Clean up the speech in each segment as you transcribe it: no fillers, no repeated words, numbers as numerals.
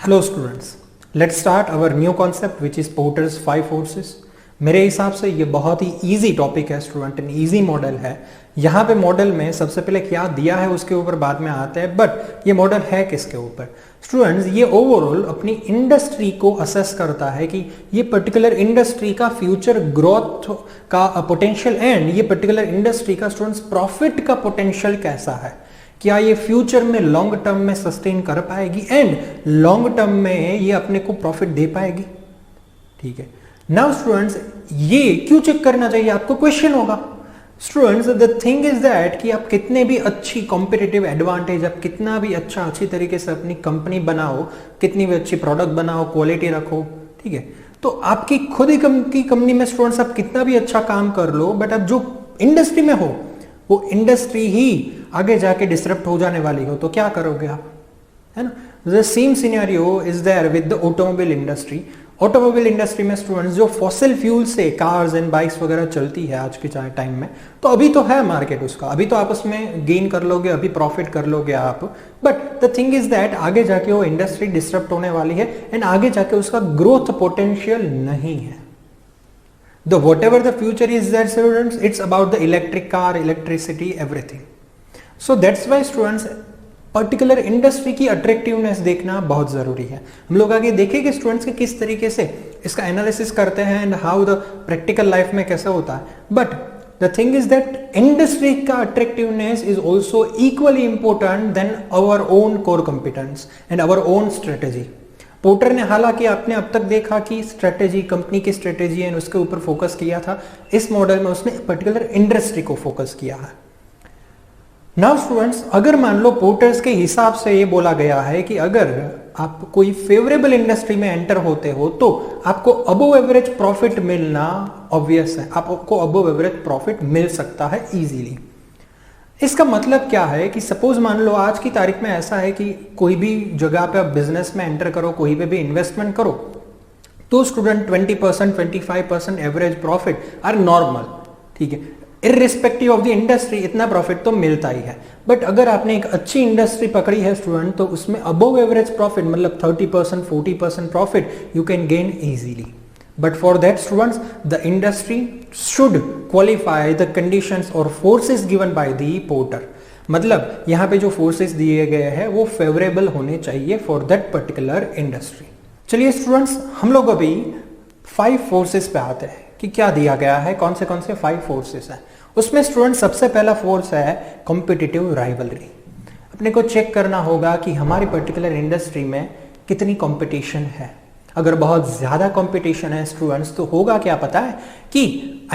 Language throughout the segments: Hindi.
Hello students, let's start our new concept which is porters 5 forces. मेरे हिसाब से ये बहुत ही इजी टॉपिक है स्टूडेंट, एन इजी मॉडल है। यहाँ पे मॉडल में सबसे पहले क्या दिया है उसके ऊपर बाद में आते हैं, बट ये मॉडल है किसके ऊपर स्टूडेंट्स? ये ओवरऑल अपनी इंडस्ट्री को असेस करता है कि ये पर्टिकुलर इंडस्ट्री का फ्यूचर ग्रोथ का पोटेंशियल एंड ये पर्टिकुलर इंडस्ट्री का स्टूडेंट्स प्रॉफिट का पोटेंशियल कैसा है। क्या ये फ्यूचर में लॉन्ग टर्म में सस्टेन कर पाएगी एंड लॉन्ग टर्म में ये अपने को प्रॉफिट दे पाएगी। ठीक है, नाउ स्टूडेंट्स ये क्यों चेक करना चाहिए आपको? क्वेश्चन होगा students, the thing is that कि आप कितने भी अच्छी कॉम्पिटिटिव एडवांटेज, आप कितना भी अच्छी तरीके से अपनी कंपनी बनाओ, कितनी भी अच्छी प्रोडक्ट बनाओ, क्वालिटी रखो, ठीक है, तो आपकी खुद ही की कंपनी में स्टूडेंट्स आप कितना भी अच्छा काम कर लो, बट आप जो इंडस्ट्री में हो वो इंडस्ट्री ही आगे जाके डिस्टर्ब हो जाने वाली हो तो क्या करोगे आप, है ना? The same scenario is there with the automobile industry. Automobile industry में स्टूडेंट्स जो फॉसिल फ्यूल से कार्स एंड बाइक्स वगैरह चलती है आज के टाइम में, तो अभी तो है मार्केट उसका, अभी तो आप उसमें गेन कर लोगे, अभी प्रॉफिट कर लोगे आप, but the thing is that आगे जाके वो इंडस्ट्री डिस्टर्ब होने वाली है एंड आगे जाके उसका ग्रोथ पोटेंशियल नहीं है। The whatever the future is there students, it's about the electric car, electricity, everything. So that's why students particular industry की अट्रैक्टिवनेस देखना बहुत जरूरी है। हम लोग आगे देखेंगे स्टूडेंट्स के किस तरीके से इसका एनालिसिस करते हैं and how the practical life में कैसे होता है, but the thing is that industry का attractiveness is also equally important then our own core competence and our own strategy. Porter ने हालांकि आपने अब तक देखा कि स्ट्रेटेजी, कंपनी की स्ट्रेटेजी है उसके ऊपर फोकस किया था, इस मॉडल में उसने पर्टिकुलर इंडस्ट्री को फोकस किया है। नाउ स्टूडेंट्स, अगर मान लो पोर्टर्स के हिसाब से ये बोला गया है कि अगर आप कोई फेवरेबल इंडस्ट्री में एंटर होते हो तो आपको अबव एवरेज प्रॉफिट मिलना ऑब्वियस है, आपको अबव एवरेज प्रॉफिट मिल सकता है इजीली। इसका मतलब क्या है कि सपोज मान लो आज की तारीख में ऐसा है कि कोई भी जगह पे आप बिजनेस में एंटर करो, कोई पे भी इन्वेस्टमेंट करो, तो student 20% 25% average profit are normal, ठीक है, इररिस्पेक्टिव ऑफ द इंडस्ट्री इतना प्रॉफिट तो मिलता ही है। बट अगर आपने एक अच्छी इंडस्ट्री पकड़ी है स्टूडेंट, तो उसमें अबव एवरेज प्रॉफिट मतलब 30% 40% profit you can gain easily. But for that students, the industry should qualify the conditions or forces given by the porter। मतलब यहाँ पे जो फोर्सेस दिए गए हैं वो फेवरेबल होने चाहिए फॉर दैट पर्टिकुलर इंडस्ट्री। चलिए स्टूडेंट्स, हम लोग अभी 5 फोर्सेस पे आते हैं कि क्या दिया गया है, कौन से 5 फोर्सेस हैं। उसमें स्टूडेंट सबसे पहला फोर्स है कॉम्पिटिटिव राइवलरी। अपने को चेक करना होगा कि हमारी पर्टिकुलर इंडस्ट्री में कितनी कंपटीशन है। अगर बहुत ज्यादा कंपटीशन है स्टूडेंट्स, तो होगा क्या पता है कि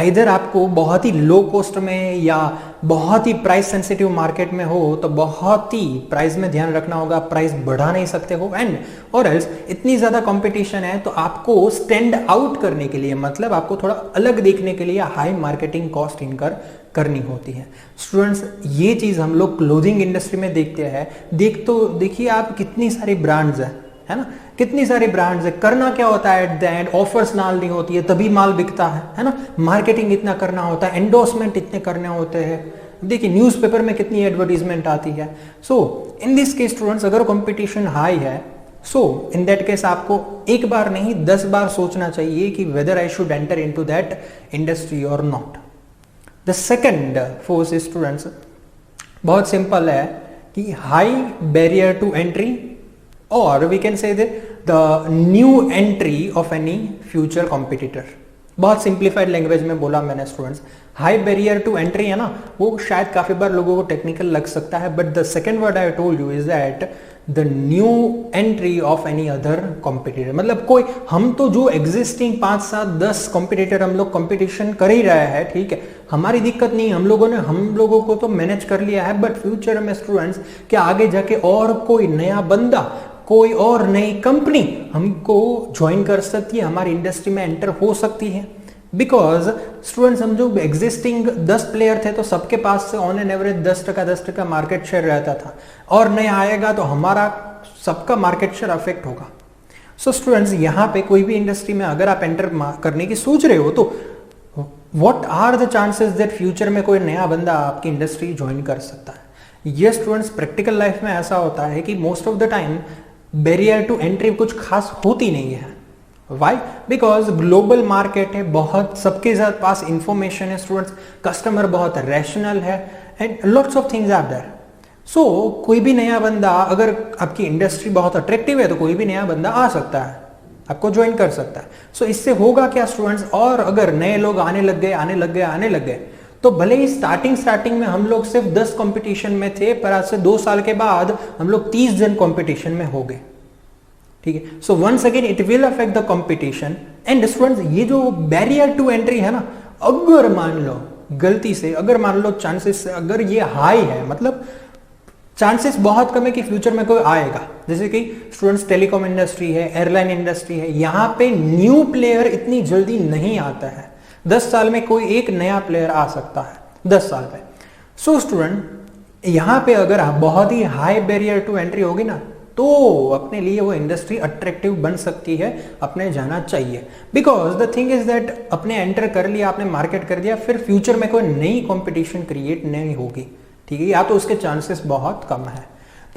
इधर आपको बहुत ही लो कॉस्ट में या बहुत ही प्राइस सेंसिटिव मार्केट में हो तो बहुत ही प्राइस में ध्यान रखना होगा, प्राइस बढ़ा नहीं सकते हो, एंड और एल्स इतनी ज्यादा कंपटीशन है तो आपको स्टैंड आउट करने के लिए, मतलब आपको थोड़ा अलग देखने के लिए हाई मार्केटिंग कॉस्ट इनकर करनी होती है। स्टूडेंट्स ये चीज हम लोग क्लोथिंग इंडस्ट्री में देखते हैं। देखिए आप कितनी सारी ब्रांड्स है ना, कितनी सारी ब्रांड्स है। करना क्या होता है एट द एंड, ऑफर्स डालनी होती है तभी माल बिकता है ना, मार्केटिंग इतना करना होता है, एंडोर्समेंट इतने करने होते हैं। देखिए न्यूज़पेपर में कितनी एडवर्टीजमेंट आती है। सो इन दिस केस स्टूडेंट्स, अगर कंपटीशन हाई है, सो इन दैट केस आपको एक बार नहीं 10 बार सोचना चाहिए कि whether I should enter into that industry और not. The second force students बहुत सिंपल है कि high barrier to entry, or we can say that the new entry of any future competitor। बहुत सिंप्लीफाइड लैंग्वेज में बोला मैंने students. High barrier to entry है ना, वो शायद काफी बार लोगों को टेक्निकल लग सकता है, but the second word I told you is that the new entry of any other competitor. मतलब कोई, हम तो जो एग्जिस्टिंग 5 7 10 कॉम्पिटिटर हम लोग कॉम्पिटिशन कर ही रहे हैं, ठीक है, हमारी दिक्कत नहीं, हम लोगों को तो मैनेज कर लिया है, बट फ्यूचर में स्टूडेंट्स क्या आगे जाके और कोई नया बंदा, कोई और नई कंपनी हमको ज्वाइन कर सकती है, हमारी इंडस्ट्री में एंटर हो सकती है। बिकॉज स्टूडेंट्स हम जो एग्जिस्टिंग 10 प्लेयर थे तो सबके पास से on an average 10% market share रहता था, और नया आएगा तो हमारा सबका मार्केट शेयर अफेक्ट होगा। सो स्टूडेंट्स यहाँ पे कोई भी इंडस्ट्री में अगर आप एंटर करने की सोच रहे हो तो what are the chances that future में कोई नया बंदा आपकी इंडस्ट्री ज्वाइन कर सकता है। ये स्टूडेंट्स प्रैक्टिकल लाइफ में ऐसा होता है कि most of the time barrier to entry कुछ खास होती नहीं है। वाई? बिकॉज ग्लोबल मार्केट है, बहुत सबके पास इंफॉर्मेशन है स्टूडेंट्स, कस्टमर बहुत रैशनल है and lots of things are there. So कोई भी नया बंदा, अगर आपकी इंडस्ट्री बहुत अट्रैक्टिव है तो कोई भी नया बंदा आ सकता है, आपको ज्वाइन कर सकता है। सो इससे होगा क्या स्टूडेंट्स, और अगर नए लोग आने लग गए तो भले ही स्टार्टिंग में हम लोग सिर्फ 10 कंपटीशन में थे, पर आज से 2 साल के बाद हम लोग 30 जन कंपटीशन में हो गए। ठीक है, so once again it will affect the competition and students, ये जो बैरियर टू एंट्री है ना, अगर मान लो गलती से, अगर मान लो चांसेस अगर ये हाई है, मतलब चांसेस बहुत कम है कि फ्यूचर में कोई आएगा, जैसे कि स्टूडेंट्स टेलीकॉम इंडस्ट्री है, एयरलाइन इंडस्ट्री है, यहां पे न्यू प्लेयर इतनी जल्दी नहीं आता है। 10 साल में कोई एक नया प्लेयर आ सकता है, 10 साल में। सो स्टूडेंट यहां पे अगर बहुत ही हाई बैरियर टू एंट्री होगी ना, तो अपने लिए वो इंडस्ट्री अट्रैक्टिव बन सकती है, अपने जाना चाहिए। Because the thing is that अपने एंटर कर लिया, आपने मार्केट कर दिया, फिर फ्यूचर में कोई नई कंपटीशन क्रिएट नहीं होगी। ठीक है, या तो उसके चांसेस बहुत कम है।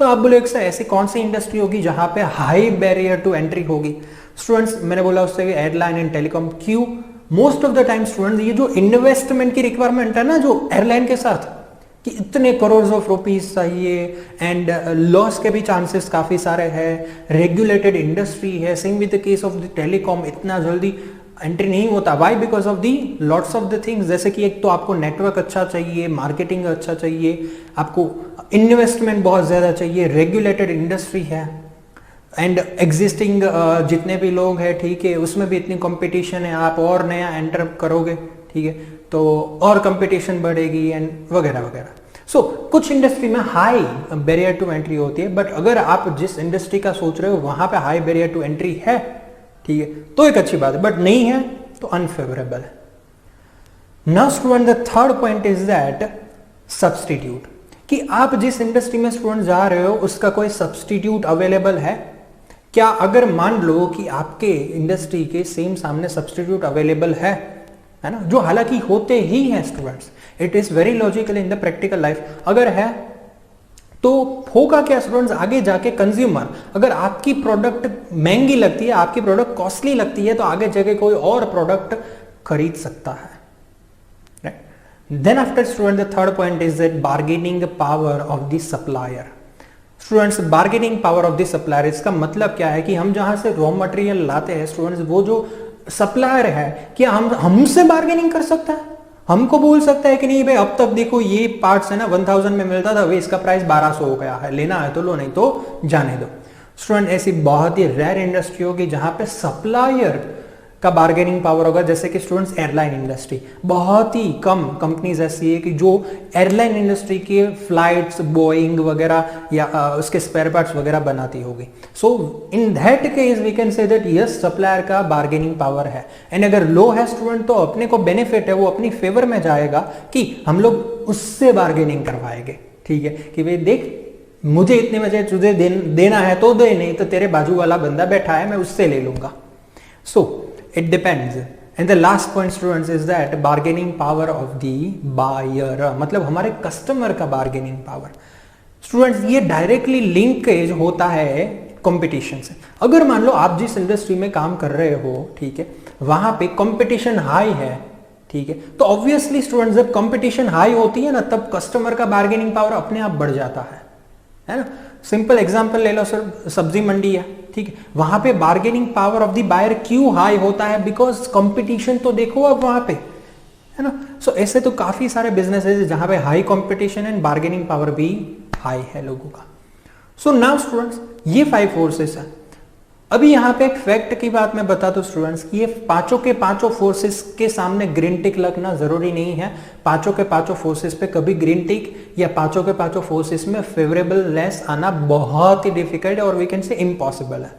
तो आप बोले सर ऐसी कौन सी इंडस्ट्री होगी जहां पे हाई बैरियर टू एंट्री होगी? स्टूडेंट्स मैंने बोला उससे एयरलाइन एंड टेलीकॉम। क्यों? Most of the time students ये जो इन्वेस्टमेंट की रिक्वायरमेंट है ना, जो एयरलाइन के साथ कि इतने करोड़ ऑफ रुपीस चाहिए एंड लॉस के भी चांसेस काफी सारे हैं, रेगुलेटेड इंडस्ट्री है। Same with the case of the telecom, इतना जल्दी एंट्री नहीं होता। Why? Because of the lots of the things, जैसे कि एक तो आपको नेटवर्क अच्छा चाहिए, मार्केटिंग अच्छा चाहिए, आपको इन्वेस्टमेंट बहुत ज्यादा चाहिए, रेगुलेटेड इंडस्ट्री है एंड एग्जिस्टिंग जितने भी लोग हैं, ठीक है, उसमें भी इतनी कंपटीशन है, आप और नया एंटर करोगे, ठीक है, तो और कंपटीशन बढ़ेगी एंड वगैरह वगैरह। सो कुछ इंडस्ट्री में हाई बैरियर टू एंट्री होती है, बट अगर आप जिस इंडस्ट्री का सोच रहे हो वहां पे हाई बैरियर टू एंट्री है, ठीक है, तो एक अच्छी बात है, बट नहीं है तो अनफेवरेबल है। Now student the third point is that substitute, कि आप जिस इंडस्ट्री में स्टूडेंट जा रहे हो उसका कोई सब्सटीट्यूट अवेलेबल है क्या? अगर मान लो कि आपके इंडस्ट्री के सेम सामने सब्सटीट्यूट अवेलेबल है ना, जो हालांकि होते ही हैं students, it is very logical in the practical life. अगर है तो होगा क्या स्टूडेंट्स, आगे जाके कंज्यूमर, अगर आपकी प्रोडक्ट महंगी लगती है, आपकी प्रोडक्ट कॉस्टली लगती है, तो आगे जाके कोई और प्रोडक्ट खरीद सकता है। Then after student the third point is that bargaining power of the supplier. Students bargaining power of the supplier, इसका मतलब क्या है कि हम जहां से रॉ मटेरियल लाते हैं स्टूडेंट्स, वो जो सप्लायर है, क्या हम हमसे बार्गेनिंग कर सकता है? हमको बोल सकता है कि नहीं भाई अब तक देखो ये पार्ट्स है ना 1000 में मिलता था, वे इसका प्राइस 1200 हो गया है, लेना है तो लो, नहीं तो जाने दो। स्टूडेंट ऐसी बहुत ही रेयर इंडस्ट्री होगी जहां पे सप्लायर का बार्गेनिंग पावर होगा, जैसे कि स्टूडेंट्स एयरलाइन इंडस्ट्री, बहुत ही कम कंपनीज ऐसी है कि जो एयरलाइन इंडस्ट्री के फ्लाइट्स, बोइंग वगैरह या उसके स्पेयर पार्ट्स वगैरह बनाती होगी। So in that case we can say that yes supplier का बार्गेनिंग पावर है, एंड अगर लो है स्टूडेंट तो अपने को बेनिफिट है, वो अपनी फेवर में जाएगा कि हम लोग उससे बार्गेनिंग करवाएंगे। ठीक है, कि भाई देख मुझे इतने बजे तुझे देना है तो दे, नहीं तो तेरे बाजू वाला बंदा बैठा है मैं उससे ले लूंगा। सो it depends. And the last point students is that bargaining power of the buyer, मतलब हमारे कस्टमर का बार्गेनिंग पावर। स्टूडेंट्स ये डायरेक्टली लिंकेज होता है कंपटीशन से। अगर मान लो आप जिस इंडस्ट्री में काम कर रहे हो, ठीक है, वहां पे कंपटीशन हाई है, ठीक है, तो ऑब्वियसली स्टूडेंट्स जब कंपटीशन हाई होती है ना, तब कस्टमर का बार्गेनिंग पावर अपने आप बढ़ जाता है ना। सिंपल एग्जांपल ले लो सर, सब्जी मंडी है, ठीक है, वहां पे bargaining power of the buyer क्यों हाई होता है? बिकॉज कंपटीशन तो देखो अब वहां पे, है ना। सो ऐसे तो काफी सारे बिजनेसेस जहां पे high competition and bargaining power भी हाई है लोगों का। सो नाउ स्टूडेंट्स ये 5 फोर्सेस है। अभी यहां पे एक फैक्ट की बात मैं बता दूं स्टूडेंट्स कि ये पांचों के पांचों फोर्सेस के सामने ग्रीन टिक लगना जरूरी नहीं है। पांचों के पांचों फोर्सेस पे कभी ग्रीन टिक या पांचों के पांचों फोर्सेस में फेवरेबल लेस आना बहुत ही डिफिकल्ट है और वी कैन से इम्पॉसिबल है।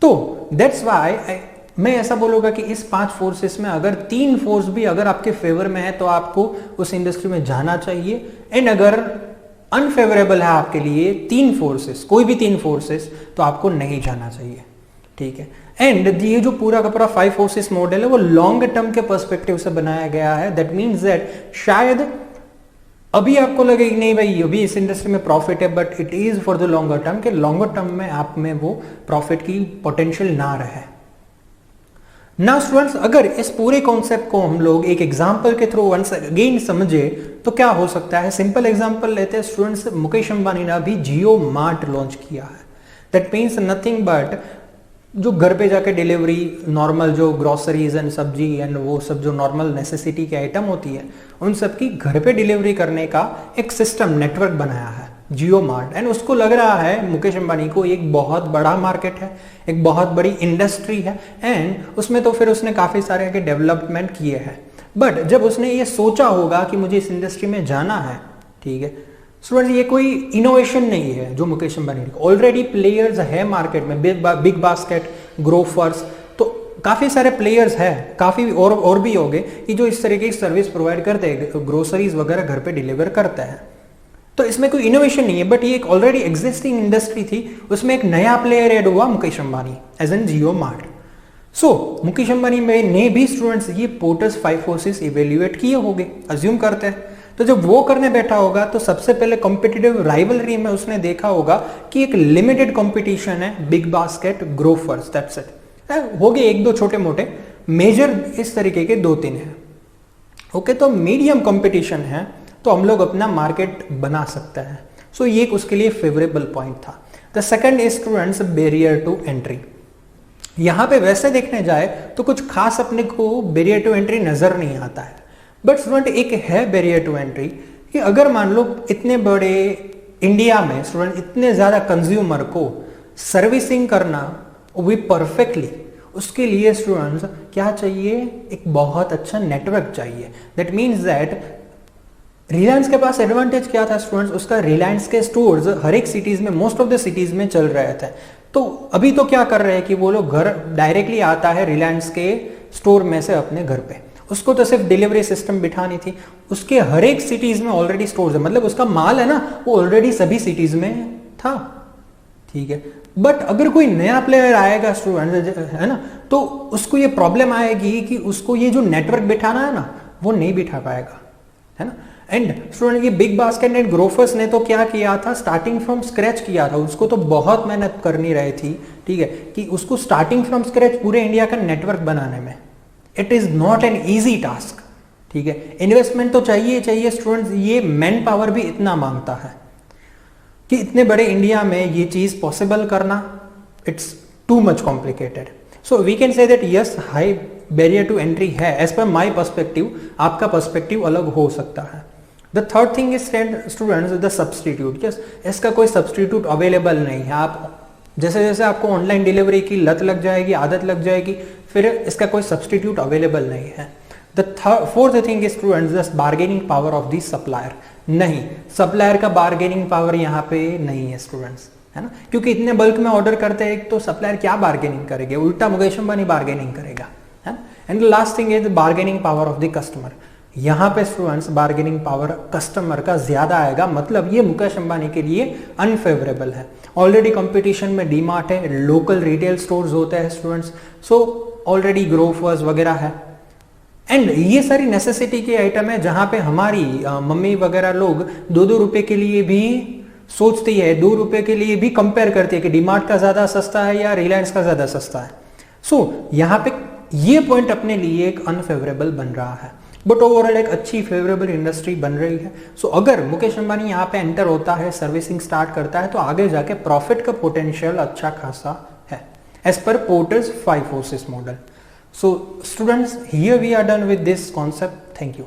तो दैट्स व्हाई मैं ऐसा बोलूंगा कि इस 5 फोर्सेस में अगर 3 फोर्स भी अगर आपके फेवर में है तो आपको उस इंडस्ट्री में जाना चाहिए, एंड अगर अनफेवरेबल है आपके लिए 3 फोर्सेस, कोई भी 3 फोर्सेस, तो आपको नहीं जाना चाहिए। ठीक है, एंड ये जो पूरा का पूरा 5 फोर्सेस मॉडल है वो लॉन्ग टर्म के पर्सपेक्टिव से बनाया गया है। दैट मीन्स दैट शायद अभी आपको लगे कि नहीं भाई अभी इस इंडस्ट्री में प्रॉफिट है, but it is for the longer term, कि लॉन्गर टर्म में आप में वो प्रॉफिट की पोटेंशियल ना रहे। नाउ स्टूडेंट्स, अगर इस पूरे कॉन्सेप्ट को हम लोग एक एग्जांपल के थ्रू वंस अगेन समझे तो क्या हो सकता है। सिंपल एग्जांपल लेते हैं स्टूडेंट्स, मुकेश अंबानी ने अभी जियो मार्ट लॉन्च किया है। दैट मीन्स नथिंग बट जो घर पे जाके डिलीवरी, नॉर्मल जो ग्रोसरीज एंड सब्जी एंड वो सब जो नॉर्मल नेसेसिटी की आइटम होती है उन सब की घर पे डिलीवरी करने का एक सिस्टम, नेटवर्क बनाया है जियो मार्ट। एंड उसको लग रहा है मुकेश अंबानी को एक बहुत बड़ा मार्केट है, एक बहुत बड़ी इंडस्ट्री है, एंड उसमें तो फिर उसने काफी सारे के डेवलपमेंट किए हैं। बट जब उसने ये सोचा होगा कि मुझे इस इंडस्ट्री में जाना है, ठीक है स्टूडेंट्स, ये कोई इनोवेशन नहीं है जो मुकेश अंबानी, ऑलरेडी प्लेयर्स है मार्केट में, बिग बास्केट, ग्रोफर्स, तो काफी सारे प्लेयर्स हैं, काफी और भी होंगे कि जो इस तरीके की सर्विस प्रोवाइड करते हैं, ग्रोसरीज वगैरह घर पे डिलीवर करते हैं। तो इसमें कोई इनोवेशन नहीं है, बट ये एक ऑलरेडी एग्जिस्टिंग इंडस्ट्री थी, उसमें एक नया प्लेयर ऐड हुआ Mukesh Ambani as an Jio mart. So Mukesh Ambani ने भी स्टूडेंट्स ये पोर्टर्स 5 फोर्सेस इवेल्युएट किए होंगे, अज्यूम करते हैं। तो जब वो करने बैठा होगा तो सबसे पहले कॉम्पिटिटिव राइवलरी में उसने देखा होगा कि एक लिमिटेड कंपटीशन है, big basket, Grofers, that's it. हो गए एक दो छोटे मोटे, मेजर इस तरीके के 2-3 हैं। ओके, तो मीडियम कंपटीशन है तो हम लोग अपना मार्केट बना सकते हैं। सो ये उसके लिए फेवरेबल पॉइंट था। The second is students barrier to entry. यहां पे वैसे देखने जाए तो कुछ खास अपने को बैरियर टू एंट्री नजर नहीं आता है, बट स्टूडेंट एक है बैरियर टू एंट्री कि अगर मान लो इतने बड़े इंडिया में स्टूडेंट इतने ज्यादा कंज्यूमर को सर्विसिंग करना भी परफेक्टली, उसके लिए स्टूडेंट्स क्या चाहिए, एक बहुत अच्छा नेटवर्क चाहिए। दैट मीन्स दैट रिलायंस के पास एडवांटेज क्या था स्टूडेंट्स, उसका रिलायंस के स्टोर्स हर एक सिटीज में, मोस्ट ऑफ द सिटीज में चल रहे थे। तो अभी तो क्या कर रहे हैं कि वो लोग घर डायरेक्टली आता है रिलायंस के स्टोर में से अपने घर पे, उसको तो सिर्फ डिलीवरी सिस्टम बिठानी थी। उसके हर एक सिटीज में ऑलरेडी स्टोर्स है, मतलब उसका माल है ना वो ऑलरेडी सभी सिटीज में था, ठीक है। बट अगर कोई नया प्लेयर आएगा स्टूडेंट, है ना, तो उसको ये प्रॉब्लम आएगी कि उसको ये जो नेटवर्क बिठाना है ना वो नहीं बिठा पाएगा, है ना। एंड स्टूडेंट ये बिग बास्केट एंड ग्रोफर्स ने तो क्या किया था, स्टार्टिंग फ्रॉम स्क्रैच किया था, उसको तो बहुत मेहनत करनी रही थी, ठीक है, कि उसको स्टार्टिंग फ्रॉम स्क्रैच पूरे इंडिया का नेटवर्क बनाने में it is not an easy task, ठीक है। इन्वेस्टमेंट तो चाहिए स्टूडेंट्स, ये मैन पावर भी इतना मांगता है कि इतने बड़े इंडिया में ये चीज पॉसिबल करना, it's too much complicated. So we can say that yes, high barrier to entry है एज पर माई पर्सपेक्टिव, आपका पर्सपेक्टिव अलग हो सकता है। The third thing is students the substitute. Yes, इसका कोई सब्सटीट्यूट अवेलेबल नहीं है। आप जैसे जैसे आपको ऑनलाइन डिलीवरी की लत लग जाएगी, आदत लग जाएगी, फिर इसका कोई सब्सटीट्यूट अवेलेबल नहीं है। The fourth thing is students the bargaining power of the supplier. नहीं, सप्लायर का बार्गेनिंग पावर यहाँ पे नहीं है स्टूडेंट्स, है ना, क्योंकि इतने बल्क में ऑर्डर करते हैं तो सप्लायर क्या बार्गेनिंग करेंगे, उल्टा मुकेश अंबानी बार्गेनिंग करेगा, है। And the last thing is bargaining power of the customer. यहाँ पे स्टूडेंट्स बार्गेनिंग पावर कस्टमर का ज्यादा आएगा, मतलब ये मुकेश अंबानी के लिए अनफेवरेबल है। ऑलरेडी कंपटीशन में डीमार्ट है, लोकल रिटेल स्टोर्स होते हैं स्टूडेंट्स, सो ऑलरेडी ग्रोफर्स वगैरह है, एंड ये सारी नेसेसिटी के आइटम है जहां पे हमारी मम्मी वगैरह लोग 2-2 रुपए के लिए भी सोचती है, 2 रुपए के लिए भी कंपेयर करती है कि डीमार्ट का ज्यादा सस्ता है या रिलायंस का ज्यादा सस्ता है। सो यहाँ पे ये पॉइंट अपने लिए एक अनफेवरेबल बन रहा है, बट ओवरऑल एक अच्छी फेवरेबल इंडस्ट्री बन रही है। सो अगर मुकेश अंबानी यहाँ पे एंटर होता है, सर्विसिंग स्टार्ट करता है, तो आगे जाके प्रॉफिट का पोटेंशियल अच्छा खासा है as per Porter's 5 forces model. So students, here we are done with this concept. Thank you.